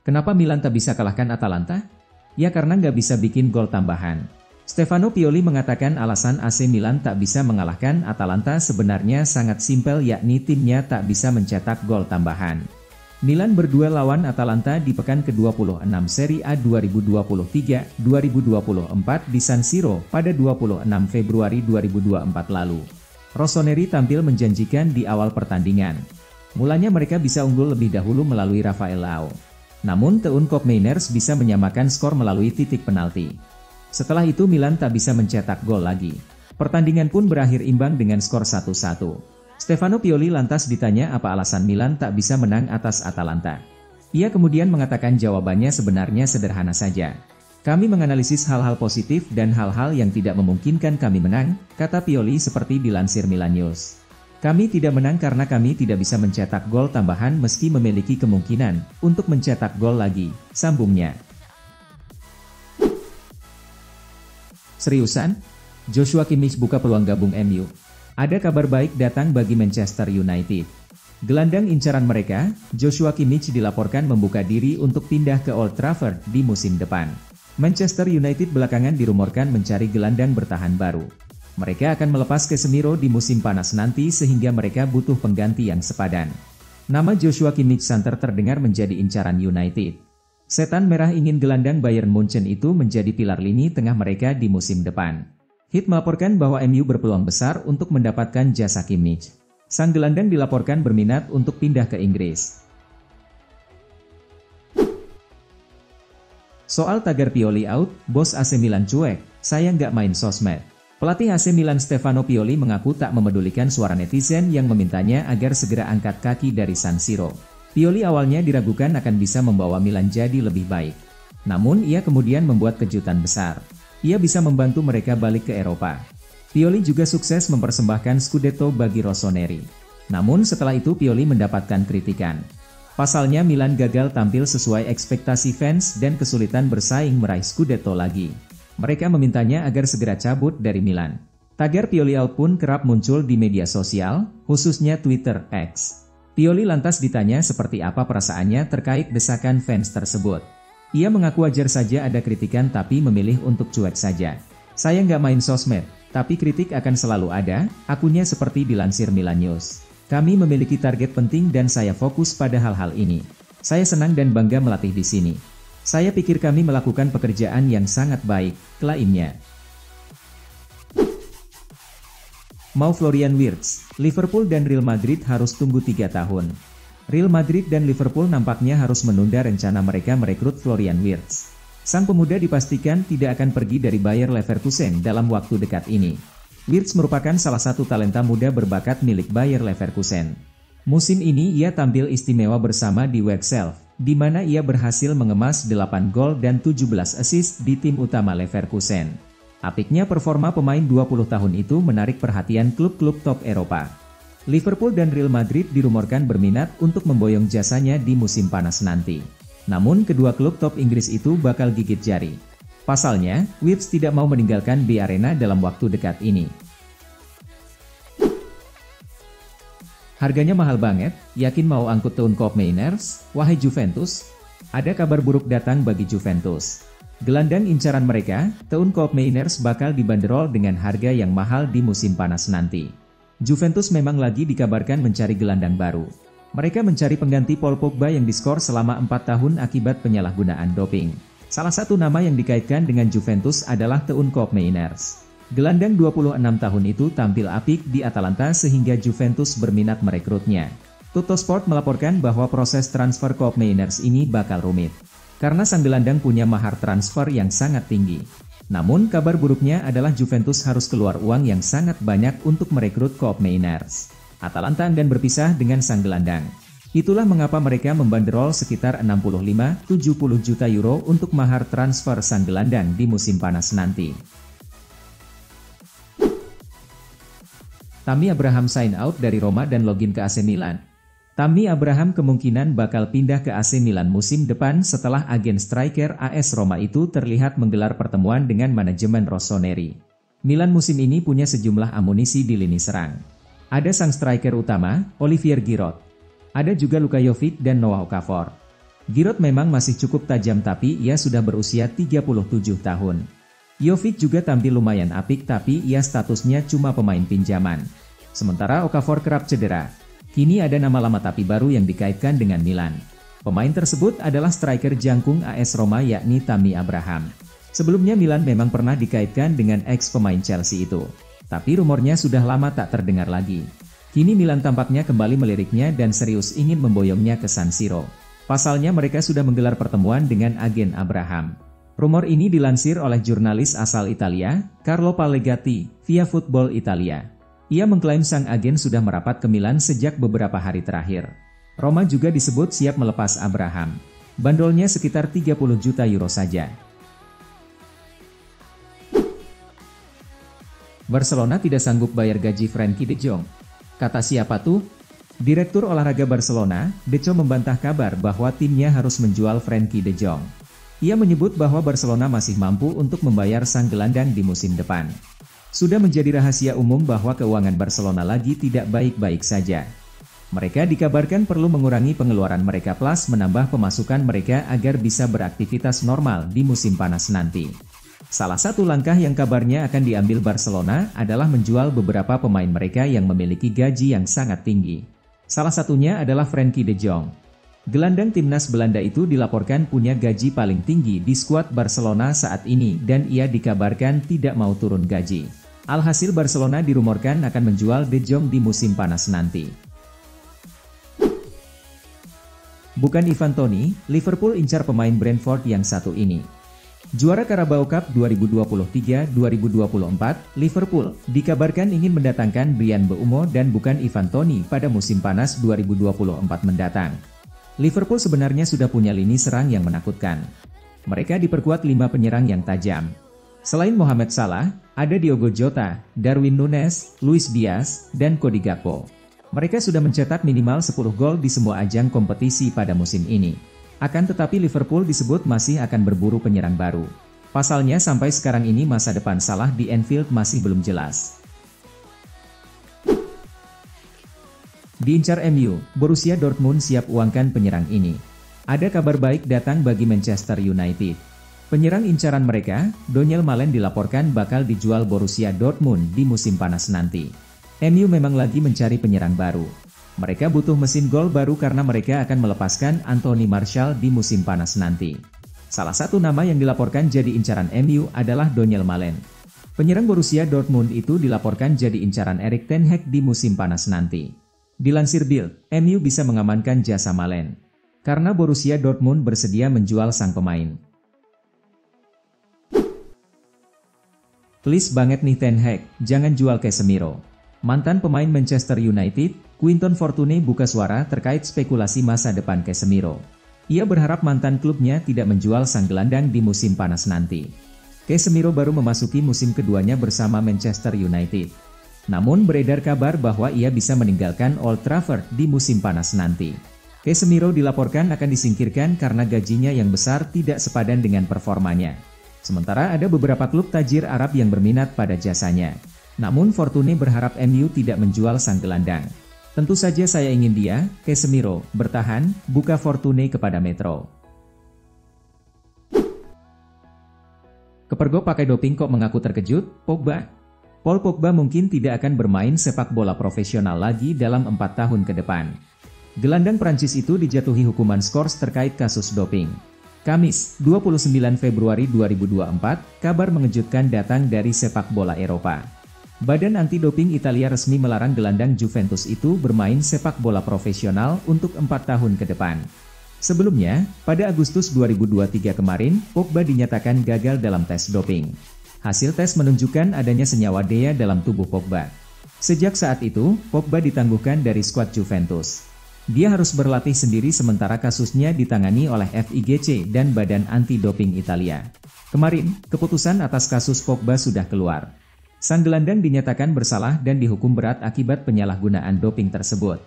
Kenapa Milan tak bisa kalahkan Atalanta? Ya karena nggak bisa bikin gol tambahan. Stefano Pioli mengatakan alasan AC Milan tak bisa mengalahkan Atalanta sebenarnya sangat simpel, yakni timnya tak bisa mencetak gol tambahan. Milan berduel lawan Atalanta di pekan ke-26 Serie A 2023-2024 di San Siro pada 26 Februari 2024 lalu. Rossoneri tampil menjanjikan di awal pertandingan. Mulanya mereka bisa unggul lebih dahulu melalui Rafael Leao. Namun Teun Koopmeiners bisa menyamakan skor melalui titik penalti. Setelah itu Milan tak bisa mencetak gol lagi. Pertandingan pun berakhir imbang dengan skor 1-1. Stefano Pioli lantas ditanya apa alasan Milan tak bisa menang atas Atalanta. Ia kemudian mengatakan jawabannya sebenarnya sederhana saja. Kami menganalisis hal-hal positif dan hal-hal yang tidak memungkinkan kami menang, kata Pioli seperti dilansir Milan News. Kami tidak menang karena kami tidak bisa mencetak gol tambahan meski memiliki kemungkinan untuk mencetak gol lagi, sambungnya. Seriusan? Joshua Kimmich buka peluang gabung MU. Ada kabar baik datang bagi Manchester United. Gelandang incaran mereka, Joshua Kimmich dilaporkan membuka diri untuk pindah ke Old Trafford di musim depan. Manchester United belakangan dirumorkan mencari gelandang bertahan baru. Mereka akan melepas Casemiro di musim panas nanti sehingga mereka butuh pengganti yang sepadan. Nama Joshua Kimmich santer terdengar menjadi incaran United. Setan Merah ingin gelandang Bayern Munchen itu menjadi pilar lini tengah mereka di musim depan. Hit melaporkan bahwa MU berpeluang besar untuk mendapatkan jasa Kimmich. Sang gelandang dilaporkan berminat untuk pindah ke Inggris. Soal tagar Pioli out, bos AC Milan cuek, saya nggak main sosmed. Pelatih AC Milan Stefano Pioli mengaku tak memedulikan suara netizen yang memintanya agar segera angkat kaki dari San Siro. Pioli awalnya diragukan akan bisa membawa Milan jadi lebih baik. Namun ia kemudian membuat kejutan besar. Ia bisa membantu mereka balik ke Eropa. Pioli juga sukses mempersembahkan Scudetto bagi Rossoneri. Namun setelah itu Pioli mendapatkan kritikan. Pasalnya Milan gagal tampil sesuai ekspektasi fans dan kesulitan bersaing meraih Scudetto lagi. Mereka memintanya agar segera cabut dari Milan. Tagar Pioli out pun kerap muncul di media sosial, khususnya Twitter X. Pioli lantas ditanya seperti apa perasaannya terkait desakan fans tersebut. Ia mengaku wajar saja ada kritikan tapi memilih untuk cuek saja. Saya nggak main sosmed, tapi kritik akan selalu ada, akunnya seperti dilansir Milan News. Kami memiliki target penting dan saya fokus pada hal-hal ini. Saya senang dan bangga melatih di sini. Saya pikir kami melakukan pekerjaan yang sangat baik, klaimnya. Mau Florian Wirtz, Liverpool dan Real Madrid harus tunggu 3 tahun. Real Madrid dan Liverpool nampaknya harus menunda rencana mereka merekrut Florian Wirtz. Sang pemuda dipastikan tidak akan pergi dari Bayer Leverkusen dalam waktu dekat ini. Wirtz merupakan salah satu talenta muda berbakat milik Bayer Leverkusen. Musim ini ia tampil istimewa bersama di Wexel, di mana ia berhasil mengemas 8 gol dan 17 assist di tim utama Leverkusen. Apiknya performa pemain 20 tahun itu menarik perhatian klub-klub top Eropa. Liverpool dan Real Madrid dirumorkan berminat untuk memboyong jasanya di musim panas nanti. Namun kedua klub top Inggris itu bakal gigit jari. Pasalnya, Wirtz tidak mau meninggalkan B Arena dalam waktu dekat ini. Harganya mahal banget, yakin mau angkut Teun Koopmeiners? Wahai Juventus, ada kabar buruk datang bagi Juventus. Gelandang incaran mereka, Teun Koopmeiners bakal dibanderol dengan harga yang mahal di musim panas nanti. Juventus memang lagi dikabarkan mencari gelandang baru. Mereka mencari pengganti Paul Pogba yang diskor selama 4 tahun akibat penyalahgunaan doping. Salah satu nama yang dikaitkan dengan Juventus adalah Teun Koopmeiners. Gelandang 26 tahun itu tampil apik di Atalanta sehingga Juventus berminat merekrutnya. Tuttosport melaporkan bahwa proses transfer Koopmeiners ini bakal rumit. Karena sang gelandang punya mahar transfer yang sangat tinggi. Namun kabar buruknya adalah Juventus harus keluar uang yang sangat banyak untuk merekrut Koopmeiners. Atalanta enggan berpisah dengan sang gelandang. Itulah mengapa mereka membanderol sekitar 65-70 juta euro untuk mahar transfer sang gelandang di musim panas nanti. Tammy Abraham sign out dari Roma dan login ke AC Milan. Tammy Abraham kemungkinan bakal pindah ke AC Milan musim depan setelah agen striker AS Roma itu terlihat menggelar pertemuan dengan manajemen Rossoneri. Milan musim ini punya sejumlah amunisi di lini serang. Ada sang striker utama, Olivier Giroud. Ada juga Luka Jovic dan Noah Okafor. Giroud memang masih cukup tajam tapi ia sudah berusia 37 tahun. Jovic juga tampil lumayan apik tapi ia statusnya cuma pemain pinjaman. Sementara Okafor kerap cedera. Kini ada nama lama tapi baru yang dikaitkan dengan Milan. Pemain tersebut adalah striker jangkung AS Roma yakni Tammy Abraham. Sebelumnya Milan memang pernah dikaitkan dengan ex pemain Chelsea itu. Tapi rumornya sudah lama tak terdengar lagi. Kini Milan tampaknya kembali meliriknya dan serius ingin memboyongnya ke San Siro. Pasalnya mereka sudah menggelar pertemuan dengan agen Abraham. Rumor ini dilansir oleh jurnalis asal Italia, Carlo Pallegatti, via Football Italia. Ia mengklaim sang agen sudah merapat ke Milan sejak beberapa hari terakhir. Roma juga disebut siap melepas Abraham. Bandolnya sekitar 30 juta euro saja. Barcelona tidak sanggup bayar gaji Frenkie de Jong. Kata siapa tuh? Direktur olahraga Barcelona, Deco membantah kabar bahwa timnya harus menjual Frenkie de Jong. Ia menyebut bahwa Barcelona masih mampu untuk membayar sang gelandang di musim depan. Sudah menjadi rahasia umum bahwa keuangan Barcelona lagi tidak baik-baik saja. Mereka dikabarkan perlu mengurangi pengeluaran mereka plus menambah pemasukan mereka agar bisa beraktivitas normal di musim panas nanti. Salah satu langkah yang kabarnya akan diambil Barcelona adalah menjual beberapa pemain mereka yang memiliki gaji yang sangat tinggi. Salah satunya adalah Frenkie de Jong. Gelandang timnas Belanda itu dilaporkan punya gaji paling tinggi di skuad Barcelona saat ini dan ia dikabarkan tidak mau turun gaji. Alhasil Barcelona dirumorkan akan menjual de Jong di musim panas nanti. Bukan Ivan Toney, Liverpool incar pemain Brentford yang satu ini. Juara Carabao Cup 2023-2024, Liverpool dikabarkan ingin mendatangkan Bryan Mbeumo dan bukan Ivan Toney pada musim panas 2024 mendatang. Liverpool sebenarnya sudah punya lini serang yang menakutkan. Mereka diperkuat 5 penyerang yang tajam. Selain Mohamed Salah, ada Diogo Jota, Darwin Núñez, Luis Diaz, dan Cody Gakpo. Mereka sudah mencetak minimal 10 gol di semua ajang kompetisi pada musim ini. Akan tetapi Liverpool disebut masih akan berburu penyerang baru. Pasalnya sampai sekarang ini masa depan Salah di Anfield masih belum jelas. Diincar MU, Borussia Dortmund siap uangkan penyerang ini. Ada kabar baik datang bagi Manchester United. Penyerang incaran mereka, Donyell Malen dilaporkan bakal dijual Borussia Dortmund di musim panas nanti. MU memang lagi mencari penyerang baru. Mereka butuh mesin gol baru karena mereka akan melepaskan Anthony Martial di musim panas nanti. Salah satu nama yang dilaporkan jadi incaran MU adalah Donyell Malen. Penyerang Borussia Dortmund itu dilaporkan jadi incaran Erik ten Hag di musim panas nanti. Dilansir Bild, MU bisa mengamankan jasa Malen. Karena Borussia Dortmund bersedia menjual sang pemain. Please banget nih Ten Hag, jangan jual Casemiro. Mantan pemain Manchester United, Quinton Fortune buka suara terkait spekulasi masa depan Casemiro. Ia berharap mantan klubnya tidak menjual sang gelandang di musim panas nanti. Casemiro baru memasuki musim keduanya bersama Manchester United. Namun beredar kabar bahwa ia bisa meninggalkan Old Trafford di musim panas nanti. Casemiro dilaporkan akan disingkirkan karena gajinya yang besar tidak sepadan dengan performanya. Sementara ada beberapa klub tajir Arab yang berminat pada jasanya. Namun Fortune berharap MU tidak menjual sang gelandang. Tentu saja saya ingin dia, Casemiro, bertahan, buka Fortune kepada Metro. Kepergok pakai doping kok mengaku terkejut, Pogba. Paul Pogba mungkin tidak akan bermain sepak bola profesional lagi dalam 4 tahun ke depan. Gelandang Prancis itu dijatuhi hukuman skors terkait kasus doping. Kamis, 29 Februari 2024, kabar mengejutkan datang dari sepak bola Eropa. Badan anti-doping Italia resmi melarang gelandang Juventus itu bermain sepak bola profesional untuk 4 tahun ke depan. Sebelumnya, pada Agustus 2023 kemarin, Pogba dinyatakan gagal dalam tes doping. Hasil tes menunjukkan adanya senyawa DEA dalam tubuh Pogba. Sejak saat itu, Pogba ditangguhkan dari skuad Juventus. Dia harus berlatih sendiri sementara kasusnya ditangani oleh FIGC dan Badan Anti-Doping Italia. Kemarin, keputusan atas kasus Pogba sudah keluar. Sang gelandang dinyatakan bersalah dan dihukum berat akibat penyalahgunaan doping tersebut.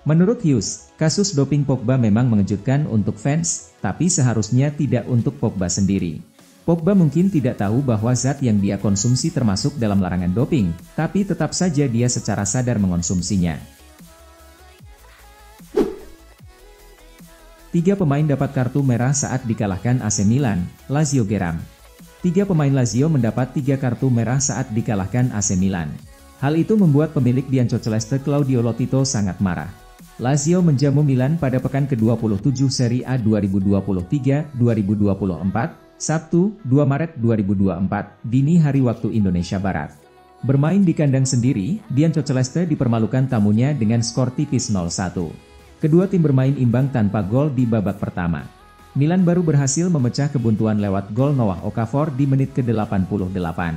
Menurut Hughes, kasus doping Pogba memang mengejutkan untuk fans, tapi seharusnya tidak untuk Pogba sendiri. Pogba mungkin tidak tahu bahwa zat yang dia konsumsi termasuk dalam larangan doping, tapi tetap saja dia secara sadar mengonsumsinya. 3 pemain dapat kartu merah saat dikalahkan AC Milan, Lazio geram. 3 pemain Lazio mendapat 3 kartu merah saat dikalahkan AC Milan. Hal itu membuat pemilik Bianco Celeste Claudio Lotito sangat marah. Lazio menjamu Milan pada pekan ke-27 Serie A 2023-2024, Sabtu, 2 Maret 2024, dini hari waktu Indonesia Barat. Bermain di kandang sendiri, Bianco Celeste dipermalukan tamunya dengan skor tipis 0-1. Kedua tim bermain imbang tanpa gol di babak pertama. Milan baru berhasil memecah kebuntuan lewat gol Noah Okafor di menit ke-88.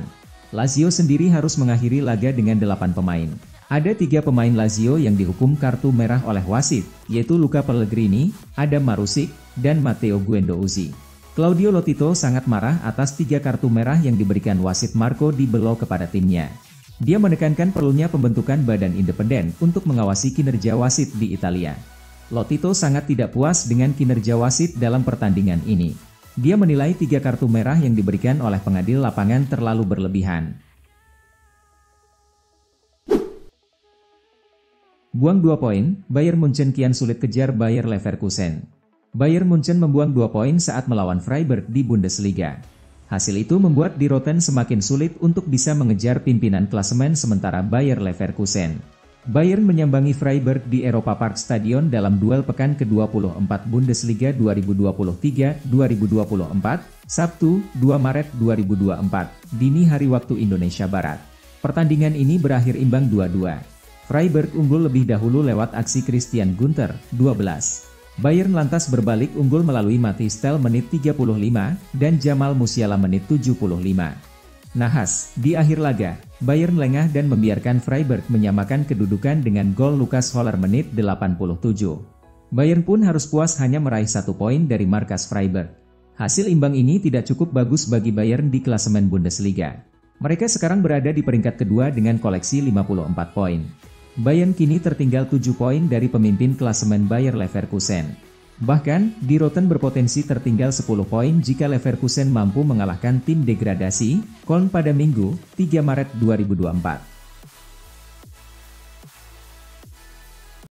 Lazio sendiri harus mengakhiri laga dengan 8 pemain. Ada 3 pemain Lazio yang dihukum kartu merah oleh wasit, yaitu Luca Pellegrini, Adam Marusic, dan Matteo Guendouzi. Claudio Lotito sangat marah atas 3 kartu merah yang diberikan wasit Marco Di Bello kepada timnya. Dia menekankan perlunya pembentukan badan independen untuk mengawasi kinerja wasit di Italia. Lotito sangat tidak puas dengan kinerja wasit dalam pertandingan ini. Dia menilai 3 kartu merah yang diberikan oleh pengadil lapangan terlalu berlebihan. Buang 2 poin, Bayern Munchen kian sulit kejar Bayer Leverkusen. Bayern Munchen membuang 2 poin saat melawan Freiburg di Bundesliga. Hasil itu membuat Die Roten semakin sulit untuk bisa mengejar pimpinan klasemen sementara Bayer Leverkusen. Bayern menyambangi Freiburg di Europa Park Stadion dalam duel pekan ke-24 Bundesliga 2023-2024, Sabtu, 2 Maret 2024, dini hari waktu Indonesia Barat. Pertandingan ini berakhir imbang 2-2. Freiburg unggul lebih dahulu lewat aksi Christian Gunter, 12. Bayern lantas berbalik unggul melalui Mathys Tel menit 35, dan Jamal Musiala menit 75. Nahas, di akhir laga, Bayern lengah dan membiarkan Freiburg menyamakan kedudukan dengan gol Lucas Höller menit 87. Bayern pun harus puas hanya meraih 1 poin dari markas Freiburg. Hasil imbang ini tidak cukup bagus bagi Bayern di klasemen Bundesliga. Mereka sekarang berada di peringkat kedua dengan koleksi 54 poin. Bayern kini tertinggal 7 poin dari pemimpin klasemen Bayer Leverkusen. Bahkan, Die Roten berpotensi tertinggal 10 poin jika Leverkusen mampu mengalahkan tim degradasi, Köln pada Minggu, 3 Maret 2024.